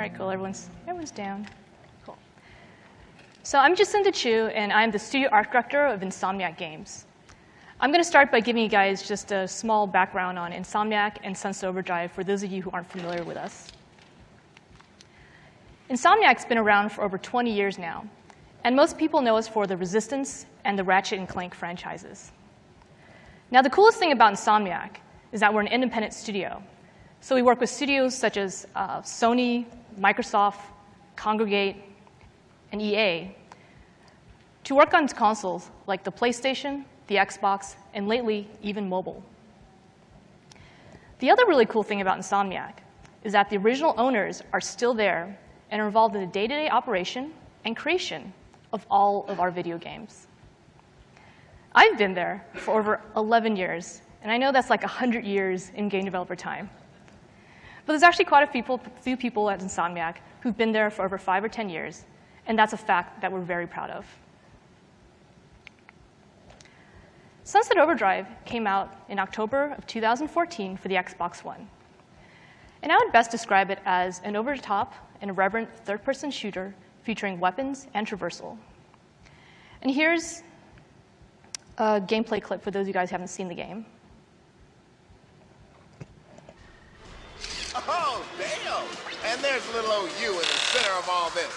right, cool. Everyone's down. Cool. So I'm Jacinda Chew, and I'm the studio art director of Insomniac Games. I'm going to start by giving you guys just a small background on Insomniac and Sunset Overdrive for those of you who aren't familiar with us. Insomniac's been around for over 20 years now, and most people know us for the Resistance and the Ratchet and Clank franchises. Now, the coolest thing about Insomniac is that we're an independent studio. So we work with studios such as Sony, Microsoft, Congregate, and EA to work on consoles like the PlayStation, the Xbox, and lately, even mobile. The other really cool thing about Insomniac is that the original owners are still there and are involved in the day-to-day operation and creation of all of our video games. I've been there for over 11 years, and I know that's like 100 years in game developer time. But there's actually quite a few people at Insomniac who've been there for over 5 or 10 years, and that's a fact that we're very proud of. Sunset Overdrive came out in October of 2014 for the Xbox One. And I would best describe it as an over-the-top and irreverent third-person shooter featuring weapons and traversal. And here's a gameplay clip for those of you guys who haven't seen the game. Oh, damn! And there's little old you in the center of all this.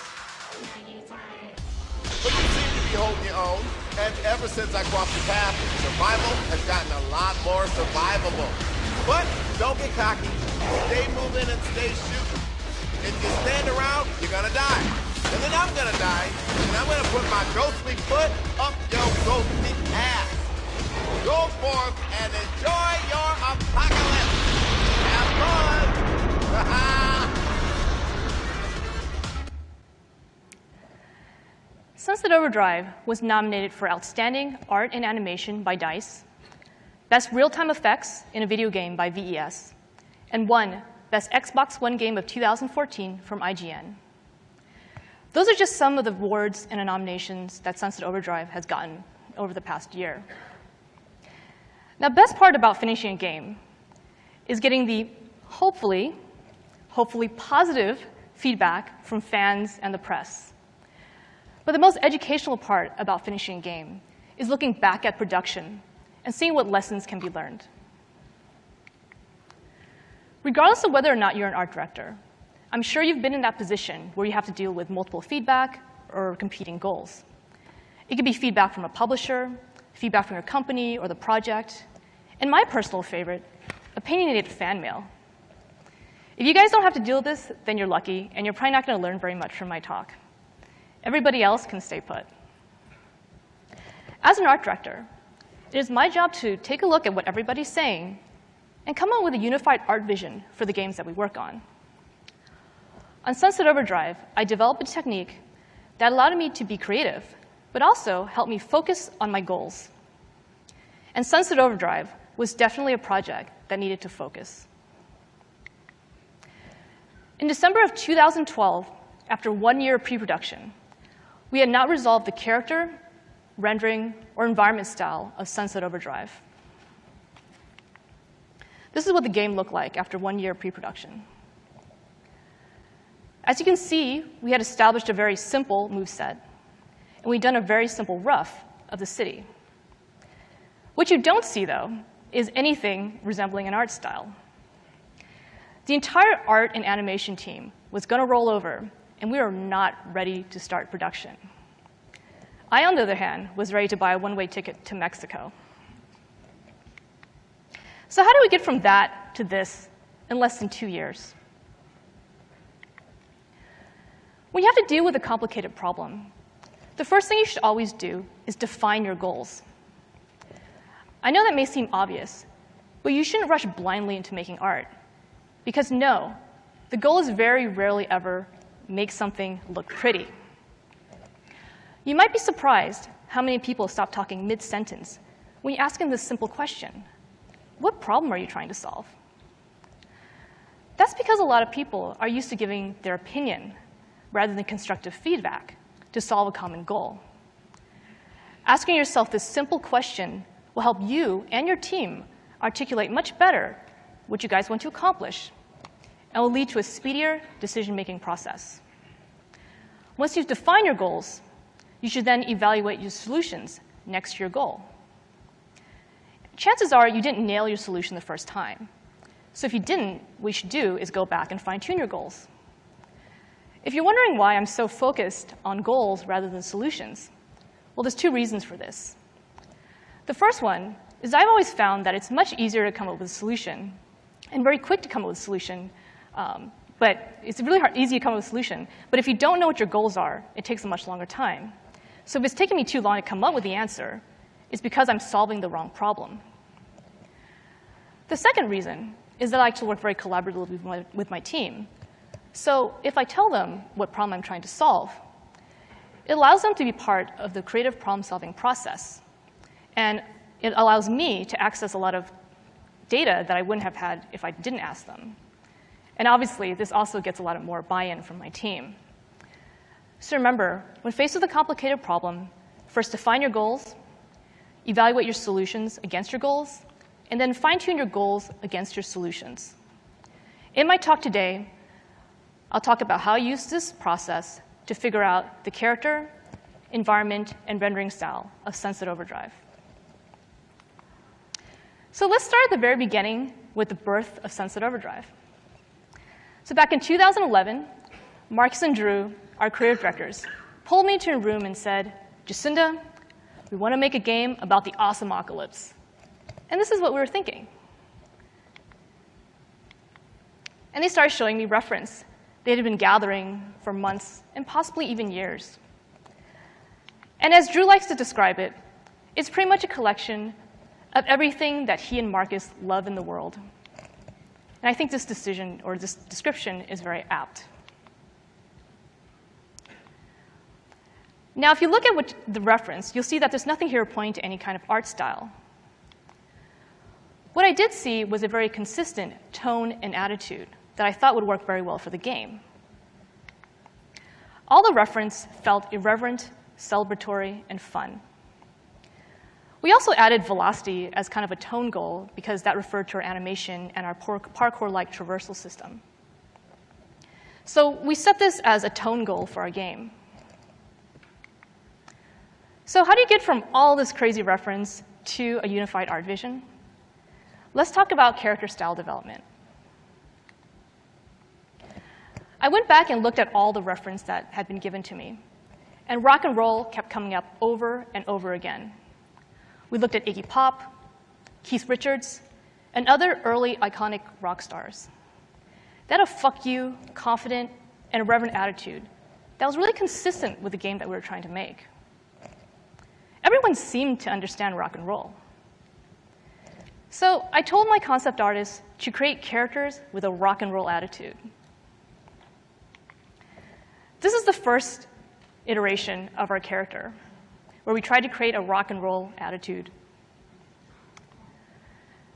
But you seem to be holding your own, and ever since I crossed the path, survival has gotten a lot more survivable. But don't get cocky. Stay moving and stay shooting. If you stand around, you're gonna die. And then I'm gonna die, and I'm gonna put my ghostly foot up your ghostly ass. Go forth and enjoy your apocalypse. Have fun! Sunset Overdrive was nominated for Outstanding Art and Animation by DICE, Best Real-Time Effects in a Video Game by VES, and won Best Xbox One Game of 2014 from IGN. Those are just some of the awards and nominations that Sunset Overdrive has gotten over the past year. Now, the best part about finishing a game is getting the hopefully positive feedback from fans and the press. But the most educational part about finishing a game is looking back at production and seeing what lessons can be learned. Regardless of whether or not you're an art director, I'm sure you've been in that position where you have to deal with multiple feedback or competing goals. It could be feedback from a publisher, feedback from your company or the project, and my personal favorite, opinionated fan mail. If you guys don't have to deal with this, then you're lucky, and you're probably not going to learn very much from my talk. Everybody else can stay put. As an art director, it is my job to take a look at what everybody's saying and come up with a unified art vision for the games that we work on. On Sunset Overdrive, I developed a technique that allowed me to be creative, but also helped me focus on my goals. And Sunset Overdrive was definitely a project that needed to focus. In December of 2012, after 1 year of pre-production, we had not resolved the character, rendering, or environment style of Sunset Overdrive. This is what the game looked like after 1 year of pre-production. As you can see, we had established a very simple moveset, and we'd done a very simple rough of the city. What you don't see, though, is anything resembling an art style. The entire art and animation team was going to roll over, and we were not ready to start production. I, on the other hand, was ready to buy a one-way ticket to Mexico. So how do we get from that to this in less than 2 years? When you have to deal with a complicated problem, the first thing you should always do is define your goals. I know that may seem obvious, but you shouldn't rush blindly into making art. Because no, the goal is very rarely ever make something look pretty. You might be surprised how many people stop talking mid-sentence when you ask them this simple question: what problem are you trying to solve? That's because a lot of people are used to giving their opinion rather than constructive feedback to solve a common goal. Asking yourself this simple question will help you and your team articulate much better what you guys want to accomplish and will lead to a speedier decision-making process. Once you've defined your goals, you should then evaluate your solutions next to your goal. Chances are you didn't nail your solution the first time. So if you didn't, what you should do is go back and fine-tune your goals. If you're wondering why I'm so focused on goals rather than solutions, well, there's two reasons for this. The first one is I've always found that it's much easier to come up with a solution and very quick to come up with a solution. But it's really easy to come up with a solution. But if you don't know what your goals are, it takes a much longer time. So if it's taking me too long to come up with the answer, it's because I'm solving the wrong problem. The second reason is that I like to work very collaboratively with my team. So if I tell them what problem I'm trying to solve, it allows them to be part of the creative problem-solving process. And it allows me to access a lot of data that I wouldn't have had if I didn't ask them. And obviously, this also gets a lot more buy-in from my team. So remember, when faced with a complicated problem, first define your goals, evaluate your solutions against your goals, and then fine-tune your goals against your solutions. In my talk today, I'll talk about how I use this process to figure out the character, environment, and rendering style of Sunset Overdrive. So let's start at the very beginning with the birth of Sunset Overdrive. So back in 2011, Marcus and Drew, our creative directors, pulled me into a room and said, Jacinda, we want to make a game about the awesome-apocalypse. And this is what we were thinking. And they started showing me reference they had been gathering for months and possibly even years. And as Drew likes to describe it, it's pretty much a collection of everything that he and Marcus love in the world. And I think this decision, or this description, is very apt. Now, if you look at the reference, you'll see that there's nothing here pointing to any kind of art style. What I did see was a very consistent tone and attitude that I thought would work very well for the game. All the reference felt irreverent, celebratory, and fun. We also added velocity as kind of a tone goal because that referred to our animation and our parkour-like traversal system. So we set this as a tone goal for our game. So how do you get from all this crazy reference to a unified art vision? Let's talk about character style development. I went back and looked at all the reference that had been given to me. And rock and roll kept coming up over and over again. We looked at Iggy Pop, Keith Richards, and other early iconic rock stars. They had a fuck you, confident, and irreverent attitude that was really consistent with the game that we were trying to make. Everyone seemed to understand rock and roll. So I told my concept artists to create characters with a rock and roll attitude. This is the first iteration of our character, where we tried to create a rock and roll attitude.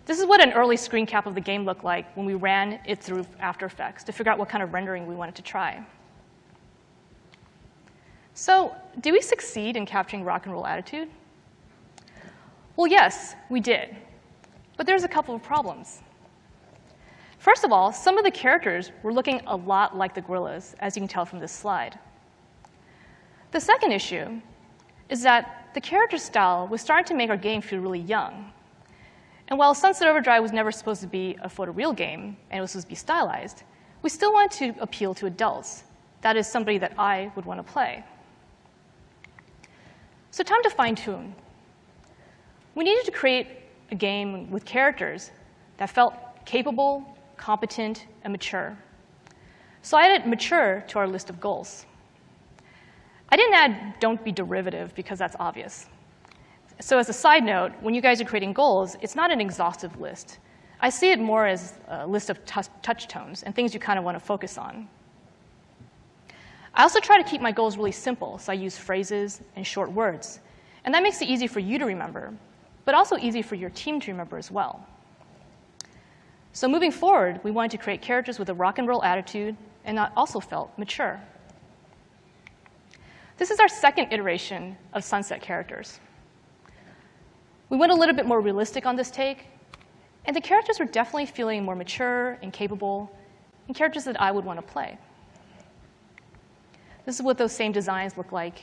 This is what an early screen cap of the game looked like when we ran it through After Effects to figure out what kind of rendering we wanted to try. So did we succeed in capturing rock and roll attitude? Well, yes, we did. But there's a couple of problems. First of all, some of the characters were looking a lot like the gorillas, as you can tell from this slide. The second issue is that the character style was starting to make our game feel really young. And while Sunset Overdrive was never supposed to be a photoreal game, and it was supposed to be stylized, we still wanted to appeal to adults. That is, somebody that I would want to play. So time to fine-tune. We needed to create a game with characters that felt capable, competent, and mature. So I added mature to our list of goals. I didn't add don't be derivative because that's obvious. So as a side note, when you guys are creating goals, it's not an exhaustive list. I see it more as a list of touch tones and things you kind of want to focus on. I also try to keep my goals really simple, so I use phrases and short words. And that makes it easy for you to remember, but also easy for your team to remember as well. So moving forward, we wanted to create characters with a rock and roll attitude and that also felt mature. This is our second iteration of Sunset characters. We went a little bit more realistic on this take, and the characters were definitely feeling more mature and capable, and characters that I would want to play. This is what those same designs look like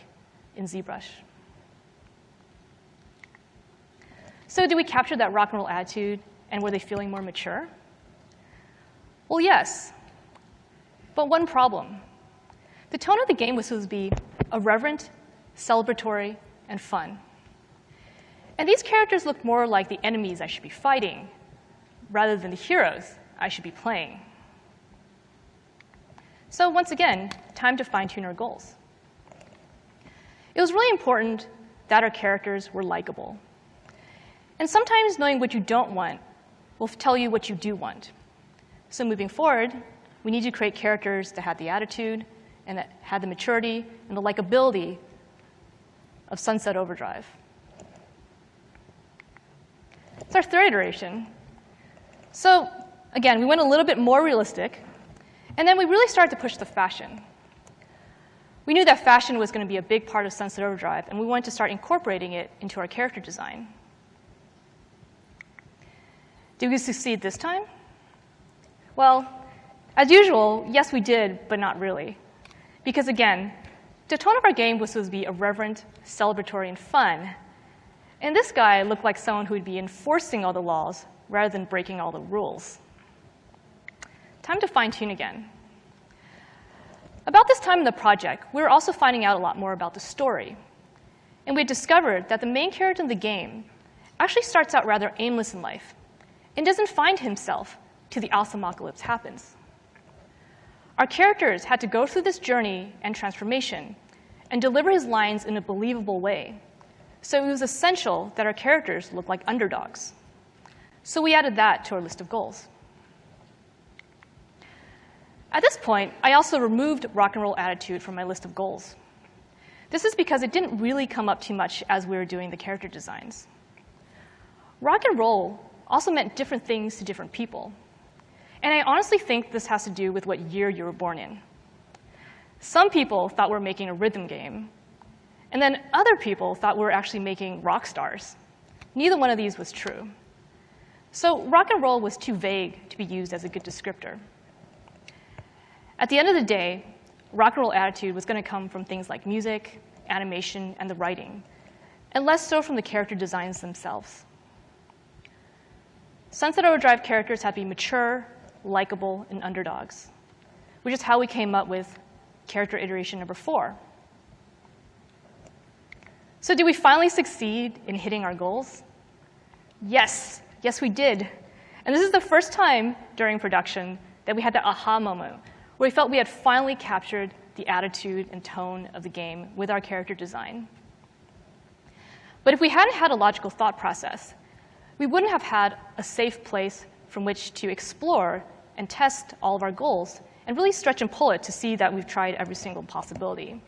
in ZBrush. So did we capture that rock and roll attitude, and were they feeling more mature? Well, yes, but one problem. The tone of the game was supposed to be irreverent, celebratory, and fun. And these characters looked more like the enemies I should be fighting rather than the heroes I should be playing. So once again, time to fine-tune our goals. It was really important that our characters were likable. And sometimes knowing what you don't want will tell you what you do want. So moving forward, we need to create characters that had the attitude and that had the maturity and the likability of Sunset Overdrive. It's our third iteration. So again, we went a little bit more realistic, and then we really started to push the fashion. We knew that fashion was going to be a big part of Sunset Overdrive, and we wanted to start incorporating it into our character design. Did we succeed this time? Well, as usual, yes, we did, but not really. Because again, the tone of our game was supposed to be irreverent, celebratory, and fun. And this guy looked like someone who would be enforcing all the laws rather than breaking all the rules. Time to fine-tune again. About this time in the project, we were also finding out a lot more about the story. And we discovered that the main character in the game actually starts out rather aimless in life and doesn't find himself till the Alpha-Apocalypse happens. Our characters had to go through this journey and transformation and deliver his lines in a believable way. So it was essential that our characters look like underdogs. So we added that to our list of goals. At this point, I also removed rock and roll attitude from my list of goals. This is because it didn't really come up too much as we were doing the character designs. Rock and roll also meant different things to different people. And I honestly think this has to do with what year you were born in. Some people thought we were making a rhythm game, and then other people thought we were actually making rock stars. Neither one of these was true. So rock and roll was too vague to be used as a good descriptor. At the end of the day, rock and roll attitude was going to come from things like music, animation, and the writing, and less so from the character designs themselves. Sunset Overdrive characters had to be mature, likable, and underdogs, which is how we came up with character iteration number 4. So did we finally succeed in hitting our goals? Yes, yes we did. And this is the first time during production that we had the aha moment, where we felt we had finally captured the attitude and tone of the game with our character design. But if we hadn't had a logical thought process, we wouldn't have had a safe place from which to explore and test all of our goals and really stretch and pull it to see that we've tried every single possibility.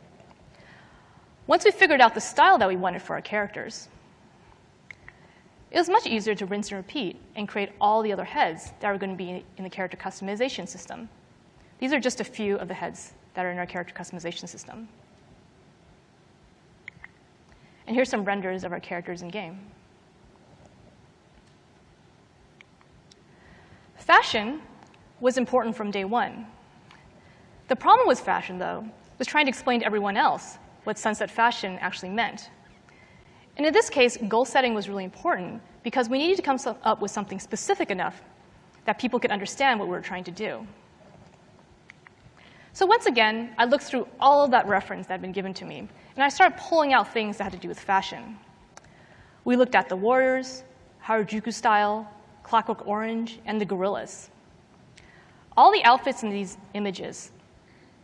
Once we figured out the style that we wanted for our characters, it was much easier to rinse and repeat and create all the other heads that are going to be in the character customization system. These are just a few of the heads that are in our character customization system. And here's some renders of our characters in game. Fashion was important from day one. The problem with fashion, though, was trying to explain to everyone else what sunset fashion actually meant. And in this case, goal setting was really important because we needed to come up with something specific enough that people could understand what we were trying to do. So once again, I looked through all of that reference that had been given to me, and I started pulling out things that had to do with fashion. We looked at the warriors, Harajuku style, Clockwork Orange, and the gorillas. All the outfits in these images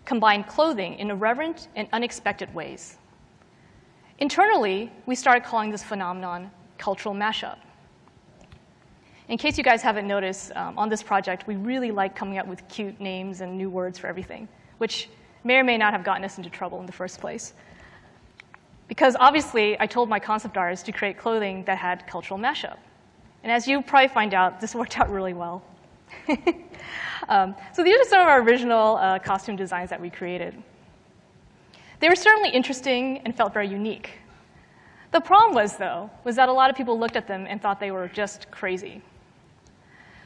combined clothing in irreverent and unexpected ways. Internally, we started calling this phenomenon cultural mashup. In case you guys haven't noticed, on this project, we really like coming up with cute names and new words for everything, which may or may not have gotten us into trouble in the first place. Because obviously, I told my concept artists to create clothing that had cultural mashup. And as you probably find out, this worked out really well. So these are some of our original costume designs that we created. They were certainly interesting and felt very unique. The problem was, though, was that a lot of people looked at them and thought they were just crazy.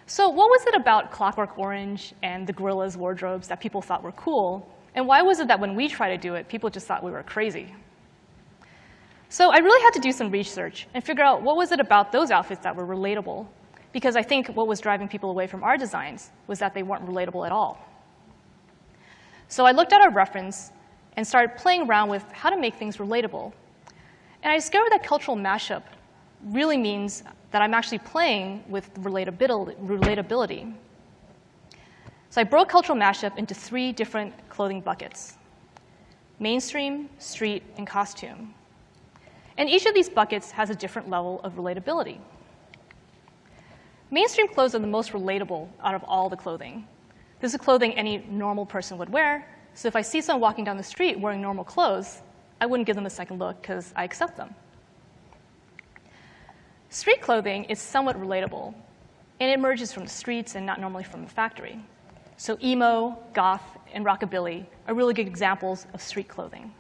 So what was it about Clockwork Orange and the gorillas' wardrobes that people thought were cool? And why was it that when we tried to do it, people just thought we were crazy? So I really had to do some research and figure out what was it about those outfits that were relatable. Because I think what was driving people away from our designs was that they weren't relatable at all. So I looked at our reference and started playing around with how to make things relatable. And I discovered that cultural mashup really means that I'm actually playing with relatability. So I broke cultural mashup into 3 different clothing buckets: mainstream, street, and costume. And each of these buckets has a different level of relatability. Mainstream clothes are the most relatable out of all the clothing. This is clothing any normal person would wear, so if I see someone walking down the street wearing normal clothes, I wouldn't give them a second look because I accept them. Street clothing is somewhat relatable, and it emerges from the streets and not normally from the factory. So emo, goth, and rockabilly are really good examples of street clothing.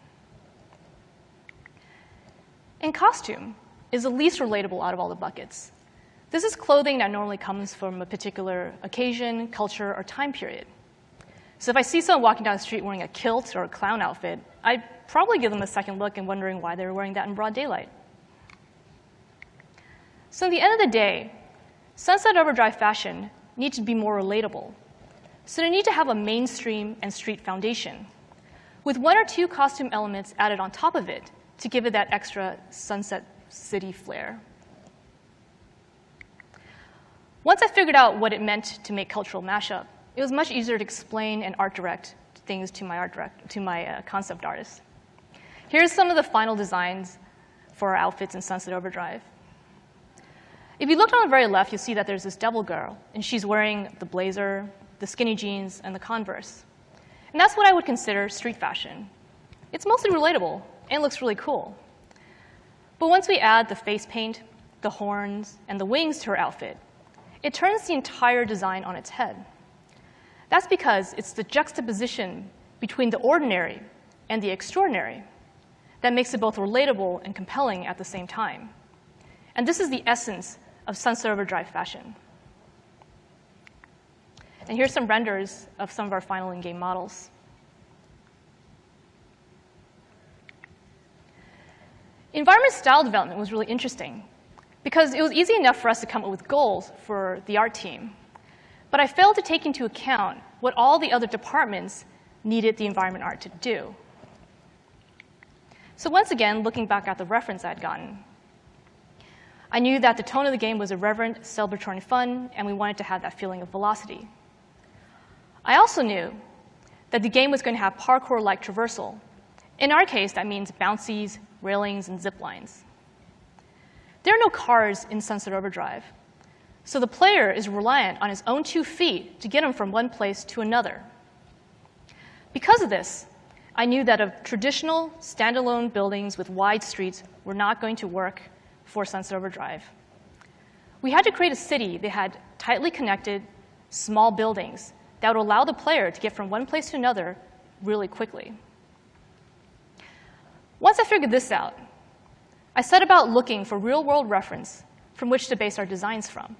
And costume is the least relatable out of all the buckets. This is clothing that normally comes from a particular occasion, culture, or time period. So if I see someone walking down the street wearing a kilt or a clown outfit, I'd probably give them a second look and wondering why they were wearing that in broad daylight. So at the end of the day, Sunset Overdrive fashion needs to be more relatable. So they need to have a mainstream and street foundation, with 1 or 2 costume elements added on top of it to give it that extra Sunset City flair. Once I figured out what it meant to make cultural mashup, it was much easier to explain and art direct things to my concept artist. Here's some of the final designs for our outfits in Sunset Overdrive. If you look on the very left, you'll see that there's this devil girl, and she's wearing the blazer, the skinny jeans, and the Converse. And that's what I would consider street fashion. It's mostly relatable, and looks really cool. But once we add the face paint, the horns, and the wings to her outfit, it turns the entire design on its head. That's because it's the juxtaposition between the ordinary and the extraordinary that makes it both relatable and compelling at the same time. And this is the essence of Sunset Overdrive fashion. And here's some renders of some of our final in-game models. Environment style development was really interesting because it was easy enough for us to come up with goals for the art team. But I failed to take into account what all the other departments needed the environment art to do. So once again, looking back at the reference I'd gotten, I knew that the tone of the game was irreverent, celebratory, and fun, and we wanted to have that feeling of velocity. I also knew that the game was going to have parkour-like traversal. In our case, that means bouncies, railings, and zip lines. There are no cars in Sunset Overdrive, so the player is reliant on his own 2 feet to get him from one place to another. Because of this, I knew that traditional standalone buildings with wide streets were not going to work for Sunset Overdrive. We had to create a city that had tightly connected, small buildings that would allow the player to get from one place to another really quickly. Once I figured this out, I set about looking for real-world reference from which to base our designs from.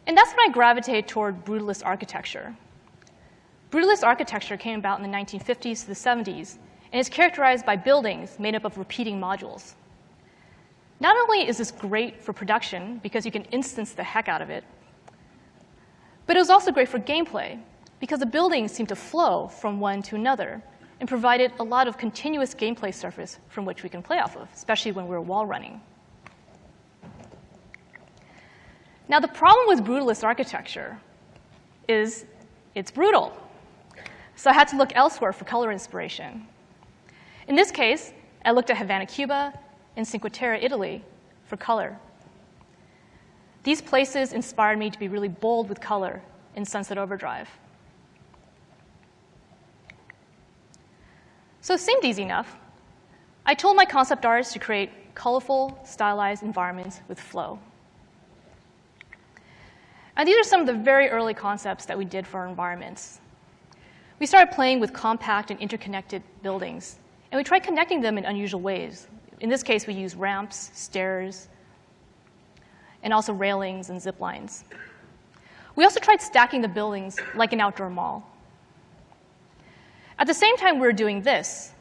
And that's when I gravitated toward brutalist architecture. Brutalist architecture came about in the 1950s to the 70s, and is characterized by buildings made up of repeating modules. Not only is this great for production, because you can instance the heck out of it, but it was also great for gameplay, because the buildings seemed to flow from one to another, and provided a lot of continuous gameplay surface from which we can play off of, especially when we're wall running. Now, the problem with brutalist architecture is it's brutal. So I had to look elsewhere for color inspiration. In this case, I looked at Havana, Cuba, and Cinque Terre, Italy, for color. These places inspired me to be really bold with color in Sunset Overdrive. So it seemed easy enough. I told my concept artists to create colorful, stylized environments with flow. And these are some of the very early concepts that we did for our environments. We started playing with compact and interconnected buildings, and we tried connecting them in unusual ways. In this case, we used ramps, stairs. and also railings and zip lines. We also tried stacking the buildings like an outdoor mall. At the same time we were doing this,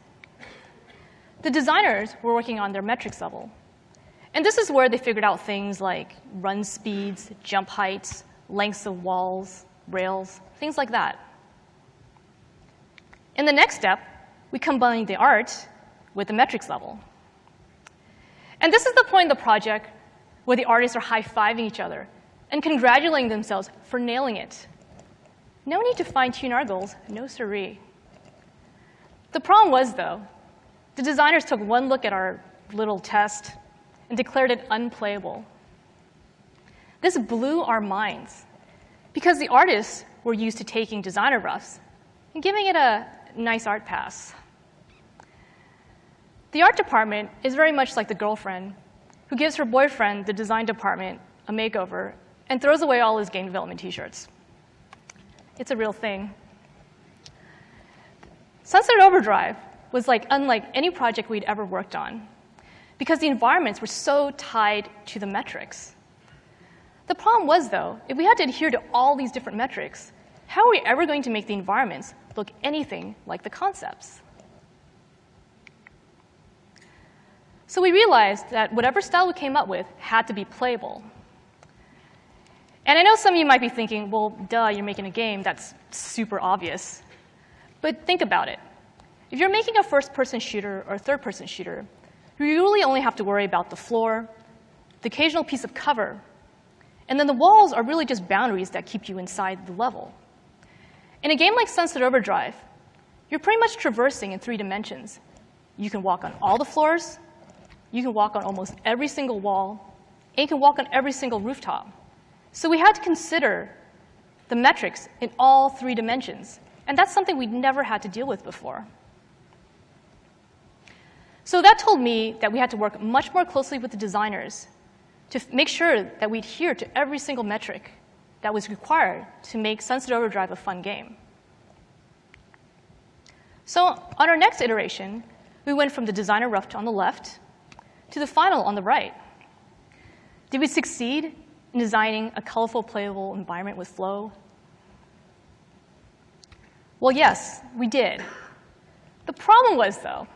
the designers were working on their metrics level. And this is where they figured out things like run speeds, jump heights, lengths of walls, rails, things like that. In the next step, we combined the art with the metrics level. And this is the point of the project where the artists are high-fiving each other and congratulating themselves for nailing it. No need to fine-tune our goals, no siree. The problem was, though, the designers took one look at our little test and declared it unplayable. This blew our minds because the artists were used to taking designer roughs and giving it a nice art pass. The art department is very much like the girlfriend who gives her boyfriend, the design department, a makeover and throws away all his game development t-shirts. It's a real thing. Sunset Overdrive was unlike any project we'd ever worked on because the environments were so tied to the metrics. The problem was, though, if we had to adhere to all these different metrics, how are we ever going to make the environments look anything like the concepts? So we realized that whatever style we came up with had to be playable. And I know some of you might be thinking, well, duh, you're making a game. That's super obvious. But think about it. If you're making a first-person shooter or a third-person shooter, you really only have to worry about the floor, the occasional piece of cover, and then the walls are really just boundaries that keep you inside the level. In a game like Sunset Overdrive, you're pretty much traversing in 3 dimensions. You can walk on all the floors, you can walk on almost every single wall, and you can walk on every single rooftop. So we had to consider the metrics in all 3 dimensions, and that's something we'd never had to deal with before. So that told me that we had to work much more closely with the designers to make sure that we adhere to every single metric that was required to make Sunset Overdrive a fun game. So on our next iteration, we went from the designer rough on the left to the final on the right. Did we succeed in designing a colorful, playable environment with flow? Well, yes, we did. The problem was, though,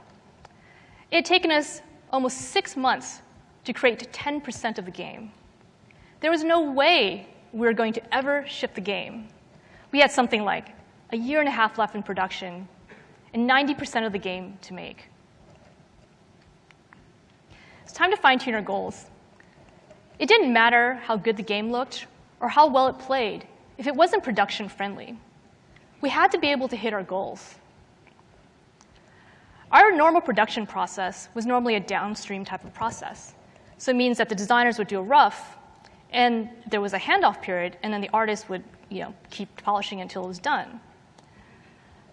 it had taken us almost 6 months to create 10% of the game. There was no way we were going to ever ship the game. We had something like a year and a half left in production and 90% of the game to make. It's time to fine-tune our goals. It didn't matter how good the game looked or how well it played if it wasn't production-friendly. We had to be able to hit our goals. Our normal production process was normally a downstream type of process. So it means that the designers would do a rough, and there was a handoff period, and then the artist would keep polishing until it was done.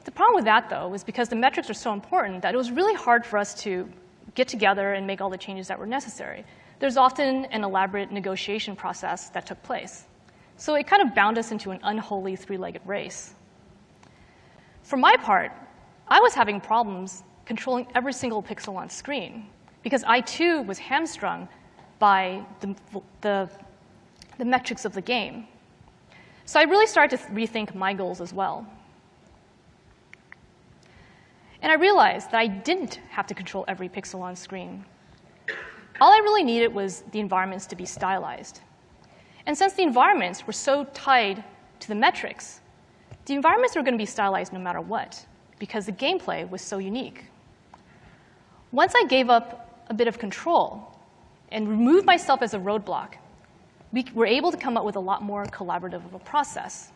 The problem with that, though, was because the metrics were so important that it was really hard for us to get together and make all the changes that were necessary. There's often an elaborate negotiation process that took place. So it kind of bound us into an unholy 3-legged race. For my part, I was having problems controlling every single pixel on screen because I, too, was hamstrung by the metrics of the game. So I really started to rethink my goals as well. And I realized that I didn't have to control every pixel on screen. All I really needed was the environments to be stylized. And since the environments were so tied to the metrics, the environments were going to be stylized no matter what, because the gameplay was so unique. Once I gave up a bit of control and removed myself as a roadblock, we were able to come up with a lot more collaborative of a process.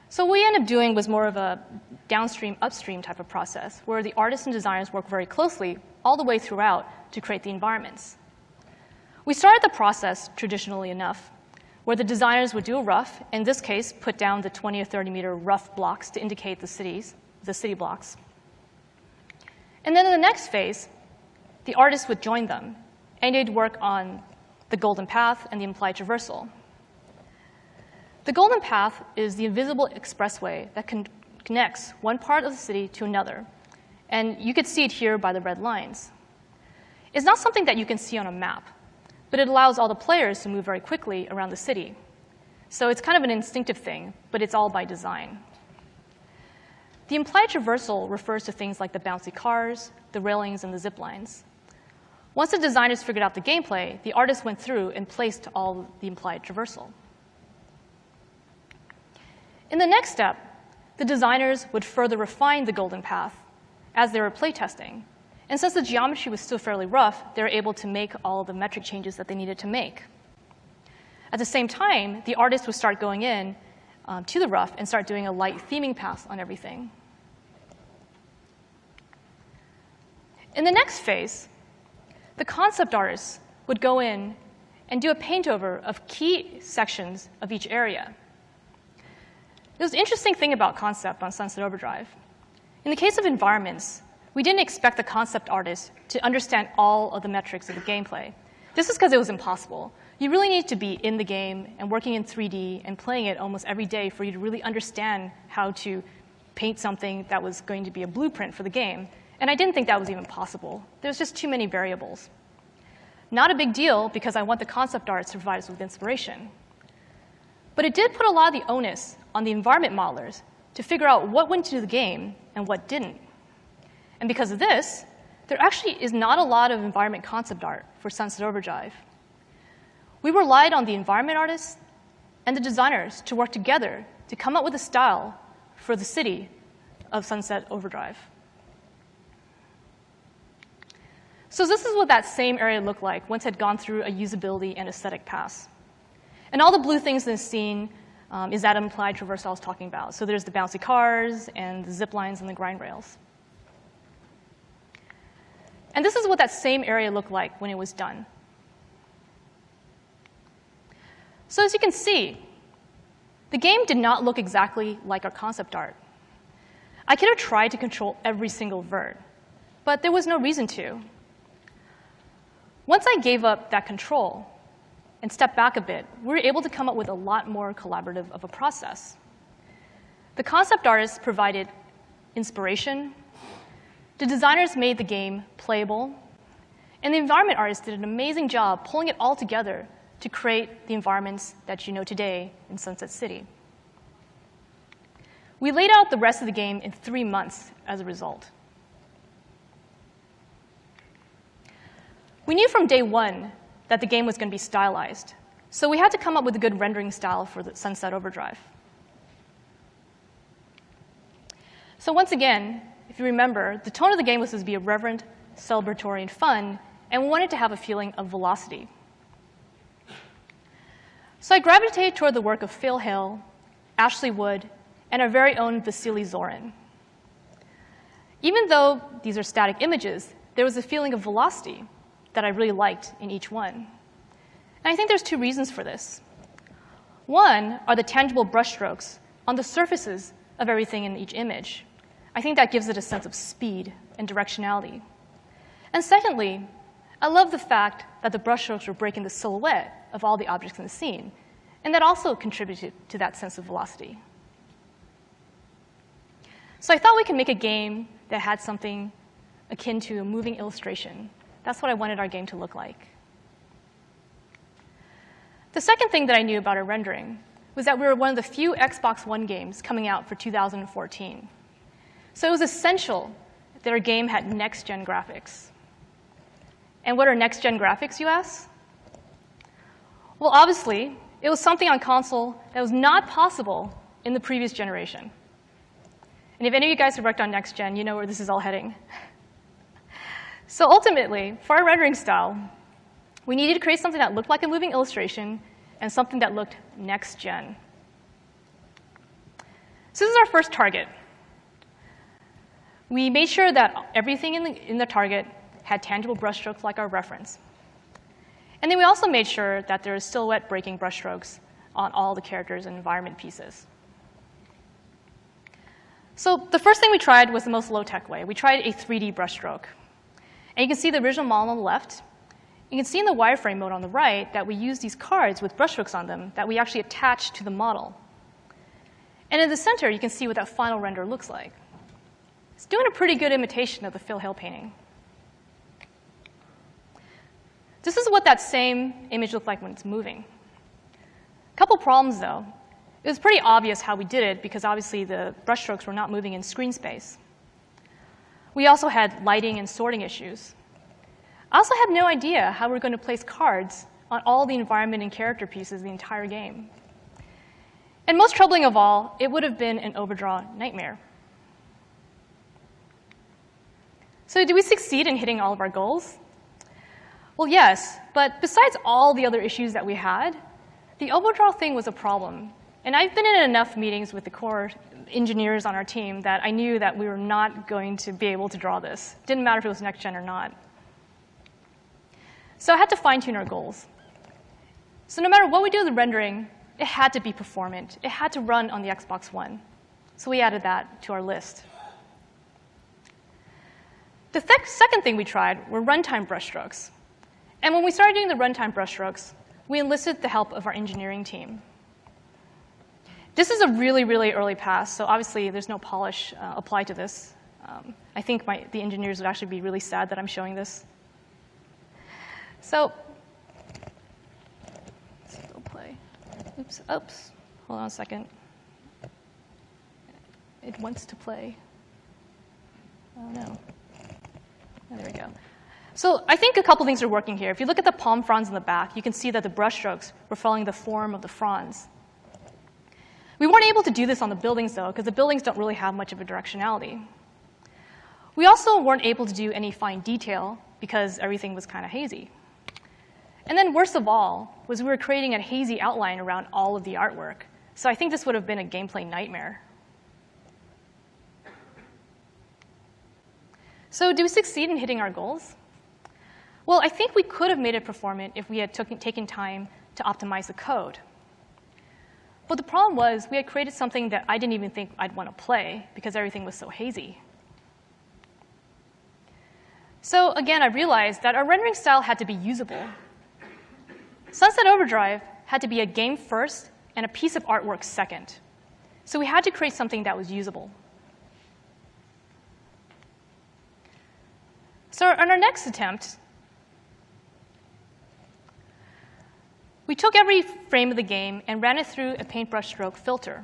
So what we ended up doing was more of a downstream, upstream type of process, where the artists and designers work very closely all the way throughout to create the environments. We started the process traditionally enough, where the designers would do a rough, in this case, put down the 20 or 30 meter rough blocks to indicate the city blocks. And then in the next phase, the artists would join them, and they'd work on the golden path and the implied traversal. The golden path is the invisible expressway that connects one part of the city to another. And you could see it here by the red lines. is not something that you can see on a map, but it allows all the players to move very quickly around the city. So it's kind of an instinctive thing, but it's all by design. The implied traversal refers to things like the bouncy cars, the railings, and the zip lines. Once the designers figured out the gameplay, the artists went through and placed all the implied traversal. In the next step, the designers would further refine the golden path as they were playtesting. And since the geometry was still fairly rough, they were able to make all the metric changes that they needed to make. At the same time, the artists would start going in to the rough and start doing a light theming pass on everything. In the next phase, the concept artists would go in and do a paint-over of key sections of each area. There's an interesting thing about concept on Sunset Overdrive. In the case of environments, we didn't expect the concept artist to understand all of the metrics of the gameplay. This is because it was impossible. You really need to be in the game and working in 3D and playing it almost every day for you to really understand how to paint something that was going to be a blueprint for the game. And I didn't think that was even possible. There's just too many variables. Not a big deal, because I want the concept art to provide us with inspiration. But it did put a lot of the onus on the environment modelers to figure out what went into the game and what didn't. And because of this, there actually is not a lot of environment concept art for Sunset Overdrive. We relied on the environment artists and the designers to work together to come up with a style for the city of Sunset Overdrive. So this is what that same area looked like once it had gone through a usability and aesthetic pass. And all the blue things in this scene is that implied traversal I was talking about. So there's the bouncy cars and the zip lines and the grind rails. And this is what that same area looked like when it was done. So as you can see, the game did not look exactly like our concept art. I could have tried to control every single vert, but there was no reason to. Once I gave up that control and stepped back a bit, we were able to come up with a lot more collaborative of a process. The concept artists provided inspiration, the designers made the game playable, and the environment artists did an amazing job pulling it all together to create the environments that you know today in Sunset City. We laid out the rest of the game in 3 months as a result. We knew from day one that the game was going to be stylized, so we had to come up with a good rendering style for the Sunset Overdrive. So once again, if you remember, the tone of the game was supposed to be irreverent, celebratory, and fun, and we wanted to have a feeling of velocity. So I gravitated toward the work of Phil Hill, Ashley Wood, and our very own Vasily Zorin. Even though these are static images, there was a feeling of velocity that I really liked in each one. And I think there's 2 reasons for this. One are the tangible brushstrokes on the surfaces of everything in each image. I think that gives it a sense of speed and directionality. And secondly, I love the fact that the brushstrokes were breaking the silhouette of all the objects in the scene, and that also contributed to that sense of velocity. So I thought we could make a game that had something akin to a moving illustration. That's what I wanted our game to look like. The second thing that I knew about our rendering was that we were one of the few Xbox One games coming out for 2014. So it was essential that our game had next-gen graphics. And what are next-gen graphics, you ask? Well, obviously, it was something on console that was not possible in the previous generation. And if any of you guys have worked on next-gen, you know where this is all heading. So ultimately, for our rendering style, we needed to create something that looked like a moving illustration and something that looked next-gen. So this is our first target. We made sure that everything in the target had tangible brushstrokes like our reference. And then we also made sure that there is silhouette breaking brushstrokes on all the characters and environment pieces. So the first thing we tried was the most low-tech way. We tried a 3D brushstroke. And you can see the original model on the left. You can see in the wireframe mode on the right that we use these cards with brushstrokes on them that we actually attach to the model. And in the center, you can see what that final render looks like. It's doing a pretty good imitation of the Phil Hill painting. This is what that same image looked like when it's moving. A couple problems, though. It was pretty obvious how we did it, because obviously the brushstrokes were not moving in screen space. We also had lighting and sorting issues. I also had no idea how we were going to place cards on all the environment and character pieces the entire game. And most troubling of all, it would have been an overdraw nightmare. So did we succeed in hitting all of our goals? Well, yes, but besides all the other issues that we had, the overdraw thing was a problem. And I've been in enough meetings with the core engineers on our team that I knew that we were not going to be able to draw this. Didn't matter if it was next gen or not. So I had to fine-tune our goals. So no matter what we do with the rendering, it had to be performant. It had to run on the Xbox One. So we added that to our list. The second thing we tried were runtime brushstrokes. And when we started doing the runtime brushstrokes, we enlisted the help of our engineering team. This is a really, really early pass, so obviously there's no polish applied to this. I think the engineers would actually be really sad that I'm showing this. So let's go play. Oops, hold on a second. It wants to play. Oh, no. Oh, there we go. So I think a couple things are working here. If you look at the palm fronds in the back, you can see that the brushstrokes were following the form of the fronds. We weren't able to do this on the buildings, though, because the buildings don't really have much of a directionality. We also weren't able to do any fine detail because everything was kind of hazy. And then worst of all was we were creating a hazy outline around all of the artwork. So I think this would have been a gameplay nightmare. So did we succeed in hitting our goals? Well, I think we could have made it performant if we had taken time to optimize the code. But the problem was we had created something that I didn't even think I'd want to play because everything was so hazy. So again, I realized that our rendering style had to be usable. Sunset Overdrive had to be a game first and a piece of artwork second. So we had to create something that was usable. So on our next attempt, we took every frame of the game and ran it through a paintbrush stroke filter.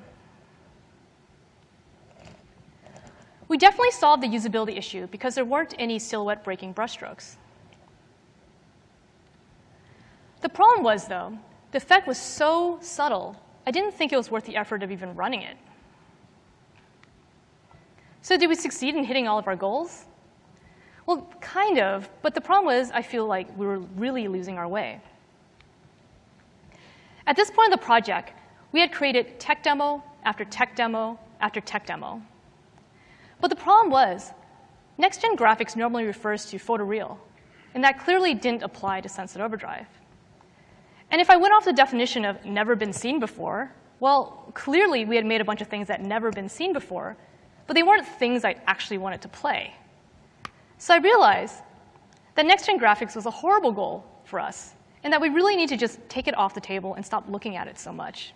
We definitely solved the usability issue because there weren't any silhouette-breaking brushstrokes. The problem was, though, the effect was so subtle, I didn't think it was worth the effort of even running it. So did we succeed in hitting all of our goals? Well, kind of, but the problem was I feel like we were really losing our way. At this point in the project, we had created tech demo after tech demo after tech demo. But the problem was, next-gen graphics normally refers to photoreal, and that clearly didn't apply to Sunset Overdrive. And if I went off the definition of never been seen before, well, clearly we had made a bunch of things that had never been seen before, but they weren't things I actually wanted to play. So I realized that next-gen graphics was a horrible goal for us, and that we really need to just take it off the table and stop looking at it so much.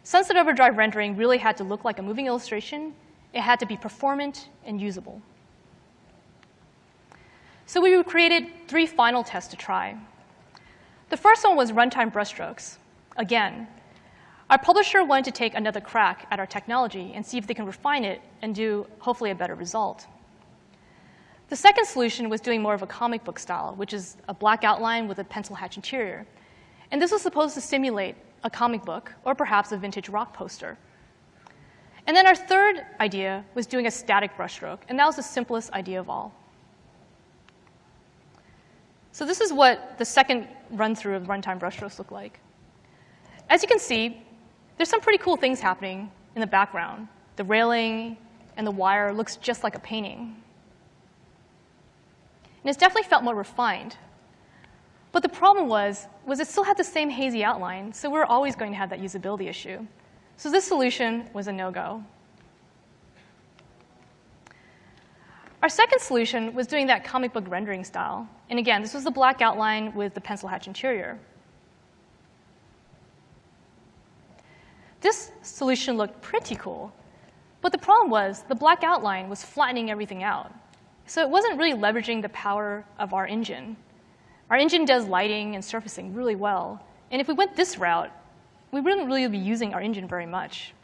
Sunset Overdrive rendering really had to look like a moving illustration. It had to be performant and usable. So we created 3 final tests to try. The first one was runtime brushstrokes. Again, our publisher wanted to take another crack at our technology and see if they can refine it and do, hopefully, a better result. The second solution was doing more of a comic book style, which is a black outline with a pencil hatch interior. And this was supposed to simulate a comic book or perhaps a vintage rock poster. And then our third idea was doing a static brushstroke, and that was the simplest idea of all. So this is what the second run-through of runtime brushstrokes look like. As you can see, there's some pretty cool things happening in the background. The railing and the wire looks just like a painting. And it's definitely felt more refined. But the problem was it still had the same hazy outline, so we were always going to have that usability issue. So this solution was a no-go. Our second solution was doing that comic book rendering style. And again, this was the black outline with the pencil hatch interior. This solution looked pretty cool. But the problem was the black outline was flattening everything out. So it wasn't really leveraging the power of our engine. Our engine does lighting and surfacing really well. And if we went this route, we wouldn't really be using our engine very much.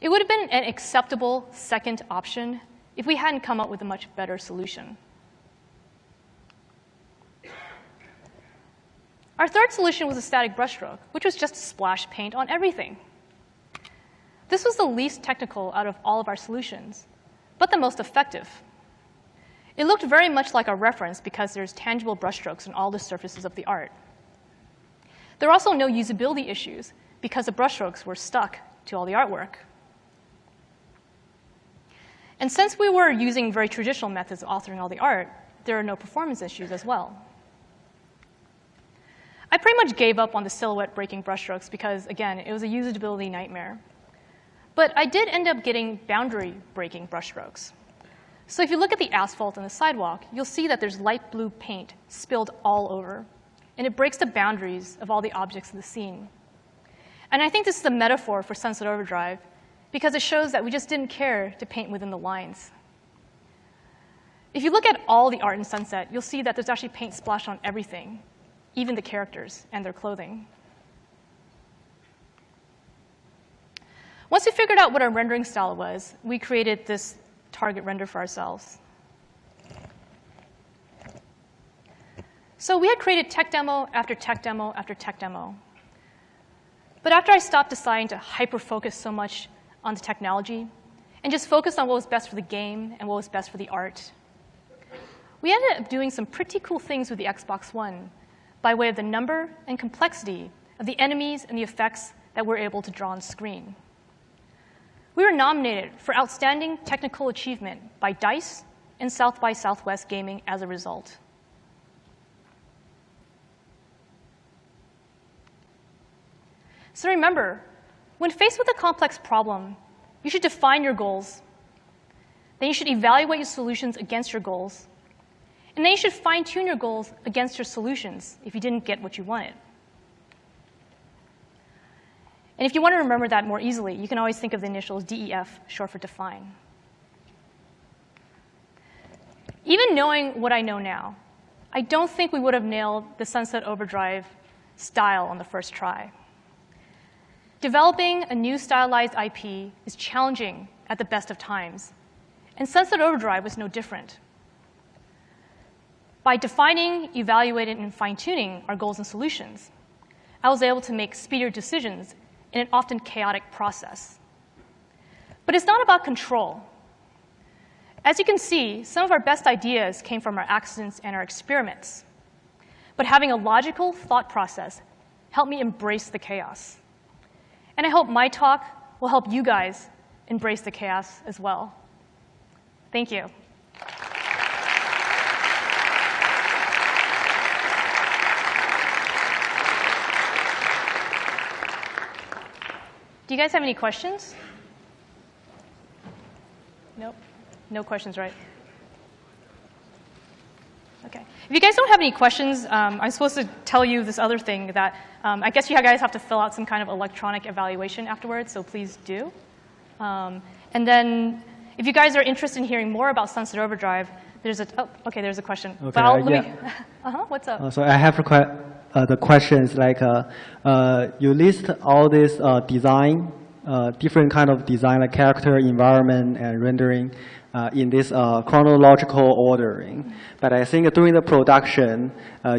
It would have been an acceptable second option if we hadn't come up with a much better solution. Our third solution was a static brushstroke, which was just to splash paint on everything. This was the least technical out of all of our solutions, but the most effective. It looked very much like a reference because there's tangible brushstrokes on all the surfaces of the art. There were also no usability issues because the brushstrokes were stuck to all the artwork. And since we were using very traditional methods of authoring all the art, there are no performance issues as well. I pretty much gave up on the silhouette breaking brushstrokes because, again, it was a usability nightmare. But I did end up getting boundary breaking brushstrokes. So if you look at the asphalt and the sidewalk, you'll see that there's light blue paint spilled all over. And it breaks the boundaries of all the objects in the scene. And I think this is a metaphor for Sunset Overdrive because it shows that we just didn't care to paint within the lines. If you look at all the art in Sunset, you'll see that there's actually paint splashed on everything, even the characters and their clothing. Once we figured out what our rendering style was, we created this target render for ourselves. So we had created tech demo after tech demo after tech demo. But after I stopped deciding to hyper-focus so much on the technology and just focused on what was best for the game and what was best for the art, we ended up doing some pretty cool things with the Xbox One by way of the number and complexity of the enemies and the effects that we're able to draw on screen. We were nominated for Outstanding Technical Achievement by DICE and South by Southwest Gaming as a result. So remember, when faced with a complex problem, you should define your goals. Then you should evaluate your solutions against your goals. And then you should fine-tune your goals against your solutions if you didn't get what you wanted. And if you want to remember that more easily, you can always think of the initials DEF, short for define. Even knowing what I know now, I don't think we would have nailed the Sunset Overdrive style on the first try. Developing a new stylized IP is challenging at the best of times, and Sunset Overdrive was no different. By defining, evaluating, and fine-tuning our goals and solutions, I was able to make speedier decisions in an often chaotic process. But it's not about control. As you can see, some of our best ideas came from our accidents and our experiments. But having a logical thought process helped me embrace the chaos. And I hope my talk will help you guys embrace the chaos as well. Thank you. Do you guys have any questions? Nope. No questions, right? OK. If you guys don't have any questions, I'm supposed to tell you this other thing that I guess you guys have to fill out some kind of electronic evaluation afterwards, so please do. And then if you guys are interested in hearing more about Sunset Overdrive, there's a there's a question. Okay, but let me, what's up? So I have the questions like you list all this design, different kind of design like character, environment, and rendering in this chronological ordering. But I think during the production,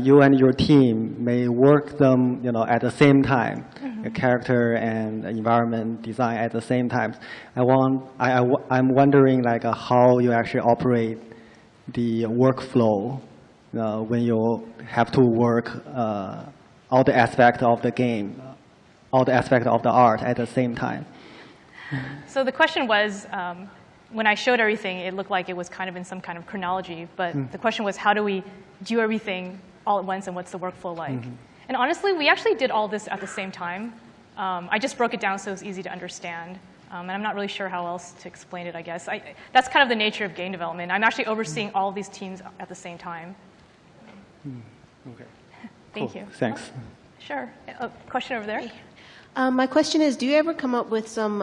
you and your team may work them at the same time, the character and environment design at the same time. I'm wondering like how you actually operate the workflow when you have to work all the aspects of the game, all the aspects of the art at the same time. So the question was, when I showed everything, it looked like it was kind of in some kind of chronology. But the question was, how do we do everything all at once, and what's the workflow like? And honestly, we actually did all this at the same time. I just broke it down so it was easy to understand. And I'm not really sure how else to explain it, I guess. That's kind of the nature of game development. I'm actually overseeing all of these teams at the same time. Okay. Thank cool. you. Thanks. Sure. A question over there. My question is, do you ever come up with some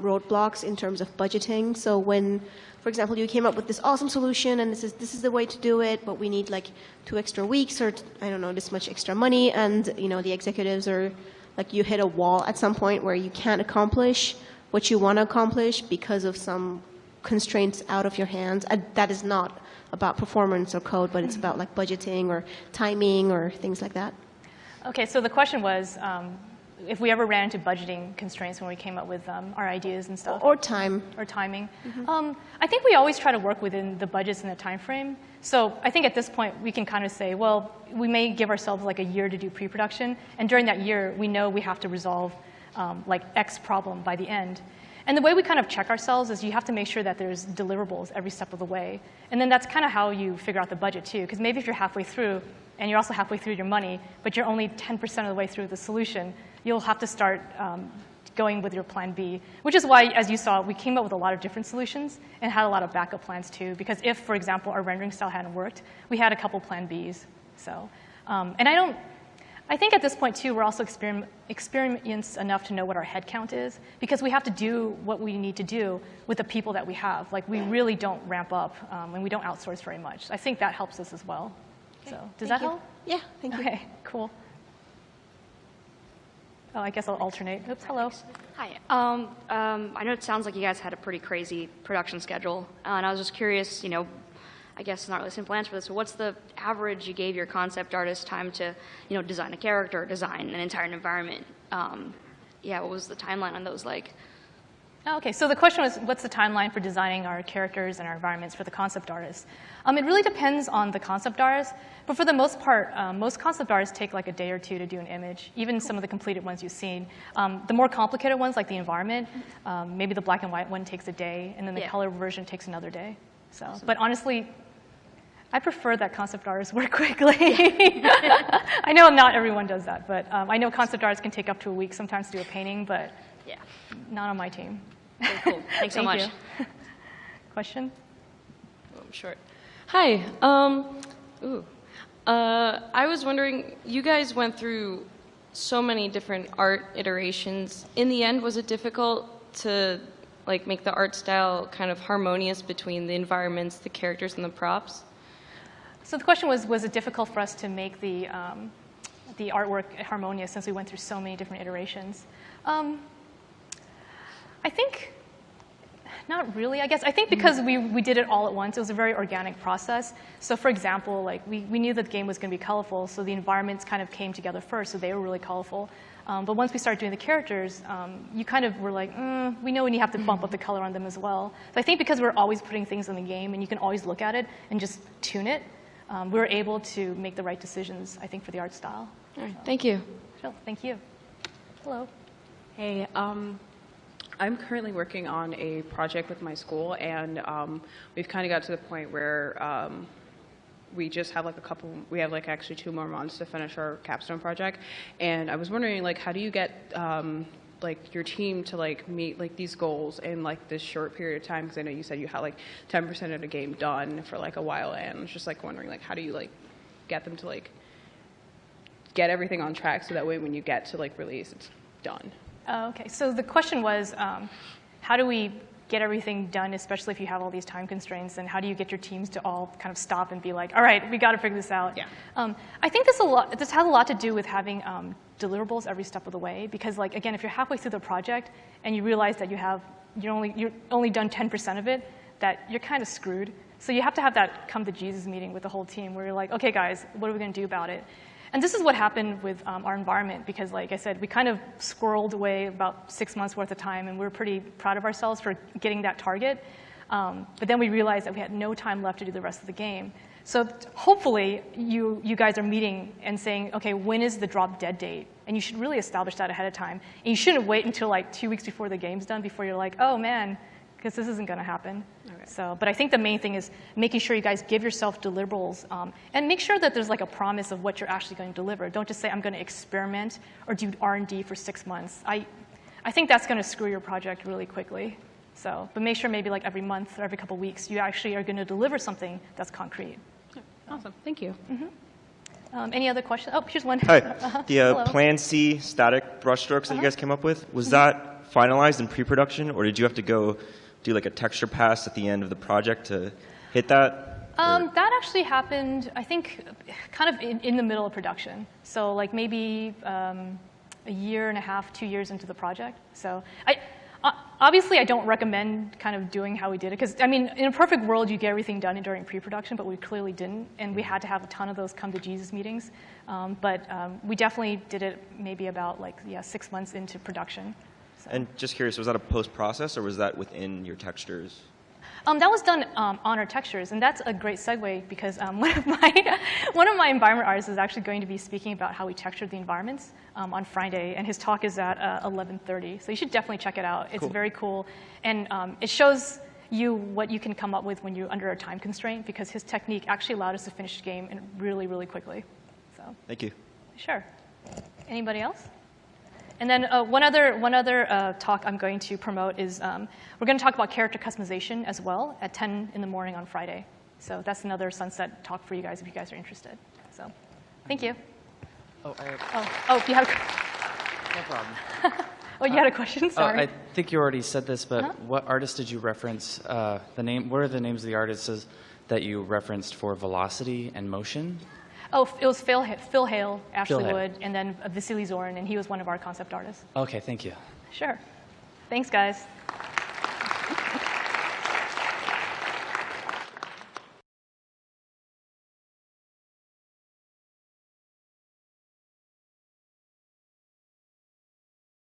roadblocks in terms of budgeting? So when, for example, you came up with this awesome solution and this is the way to do it, but we need like 2 extra weeks or I don't know, this much extra money, and the executives are like, you hit a wall at some point where you can't accomplish what you want to accomplish because of some constraints out of your hands. And that is not about performance or code, but it's about like budgeting or timing or things like that. Okay, so the question was if we ever ran into budgeting constraints when we came up with our ideas and stuff. Or time. Or timing. I think we always try to work within the budgets and the time frame. So I think at this point we can kind of say, well, we may give ourselves like a year to do pre-production, and during that year we know we have to resolve like X problem by the end. And the way we kind of check ourselves is you have to make sure that there's deliverables every step of the way. And then that's kind of how you figure out the budget too, because maybe if you're halfway through and you're also halfway through your money, but you're only 10% of the way through the solution, you'll have to start going with your plan B, which is why, as you saw, we came up with a lot of different solutions and had a lot of backup plans too, because if, for example, our rendering style hadn't worked, we had a couple plan Bs. So, and I think at this point too, we're also experienced enough to know what our head count is, because we have to do what we need to do with the people that we have. Like, we really don't ramp up, and we don't outsource very much. I think that helps us as well. Okay. So, does that help? Yeah, thank you. Okay, cool. Oh, I guess I'll alternate. Oops, hello. Hi. I know it sounds like you guys had a pretty crazy production schedule, and I was just curious, I guess it's not really a simple answer for this, but what's the average you gave your concept artist time to, design a character, design an entire environment? Yeah, what was the timeline on those like? Oh, okay, so the question was, what's the timeline for designing our characters and our environments for the concept artists? It really depends on the concept artist, but for the most part, most concept artists take like a day or two to do an image, even some of the completed ones you've seen. The more complicated ones, like the environment, maybe the black and white one takes a day, and then the color version takes another day. So, awesome. But honestly, I prefer that concept artists work quickly. I know not everyone does that, but I know concept artists can take up to a week sometimes to do a painting, but yeah, not on my team. Very cool. Thanks so much. You. Question? Oh, I'm short. Hi. I was wondering, you guys went through so many different art iterations. In the end, was it difficult to make the art style kind of harmonious between the environments, the characters, and the props? So the question was it difficult for us to make the artwork harmonious since we went through so many different iterations? I think not really, I guess. I think because we did it all at once, it was a very organic process. So for example, we knew that the game was going to be colorful, so the environments kind of came together first, so they were really colorful. But once we started doing the characters, you kind of were like, we know when you have to bump up the color on them as well. So I think because we're always putting things in the game and you can always look at it and just tune it, we were able to make the right decisions, I think, for the art style. All right, thank you. Sure, thank you. Hello. Hey, I'm currently working on a project with my school, and we've kind of got to the point where we just have we have actually 2 more months to finish our capstone project. And I was wondering, how do you get your team to meet these goals in this short period of time? Because I know you said you had 10% of the game done for a while, and I was just wondering how do you get them to get everything on track so that way when you get to release it's done. Okay, so the question was, how do we get everything done, especially if you have all these time constraints, and how do you get your teams to all kind of stop and be like, all right, we got to figure this out? Yeah. I think this has a lot to do with having deliverables every step of the way, because again, if you're halfway through the project and you realize that you're only done 10% of it, that you're kind of screwed. So you have to have that come to Jesus meeting with the whole team where you're like, okay guys, what are we going to do about it? And this is what happened with our environment, because like I said, we kind of squirreled away about 6 months worth of time, and we're pretty proud of ourselves for getting that target. But then we realized that we had no time left to do the rest of the game. So hopefully you guys are meeting and saying, okay, when is the drop dead date? And you should really establish that ahead of time. And you shouldn't wait until 2 weeks before the game's done before you're like, oh man, because this isn't going to happen. Okay. So, but I think the main thing is making sure you guys give yourself deliverables and make sure that there's a promise of what you're actually going to deliver. Don't just say, I'm going to experiment or do R&D for 6 months. I think that's going to screw your project really quickly. So, but make sure maybe every month or every couple weeks you actually are going to deliver something that's concrete. Yeah. Awesome. Thank you. Any other questions? Oh, here's one. Hi. The Hello. Plan C static brushstrokes that you guys came up with, was that finalized in pre-production, or did you have to go do like a texture pass at the end of the project to hit that? That actually happened, I think, kind of in the middle of production. So like maybe a year and a half, 2 years into the project. So obviously, I don't recommend kind of doing how we did it, because I mean, in a perfect world, you get everything done during pre-production, but we clearly didn't, and we had to have a ton of those come to Jesus meetings. But we definitely did it maybe about 6 months into production. So. And just curious, was that a post-process, or was that within your textures? That was done on our textures, and that's a great segue because one of my environment artists is actually going to be speaking about how we textured the environments on Friday, and his talk is at 11:30. So you should definitely check it out. It's cool. Very cool, and it shows you what you can come up with when you're under a time constraint, because his technique actually allowed us to finish the game really, really quickly. So Thank you. Sure. Anybody else? And then one other talk I'm going to promote is we're going to talk about character customization as well at 10 in the morning on Friday. So that's another Sunset talk for you guys if you guys are interested. So thank you. Oh, You have no problem. you had a question? Sorry. I think you already said this, but what artist did you reference? The name? What are the names of the artists that you referenced for velocity and motion? Oh, it was Phil Hale, Ashley Hale. Wood, and then Vasily Zorin, and he was one of our concept artists. Okay, thank you. Sure. Thanks, guys.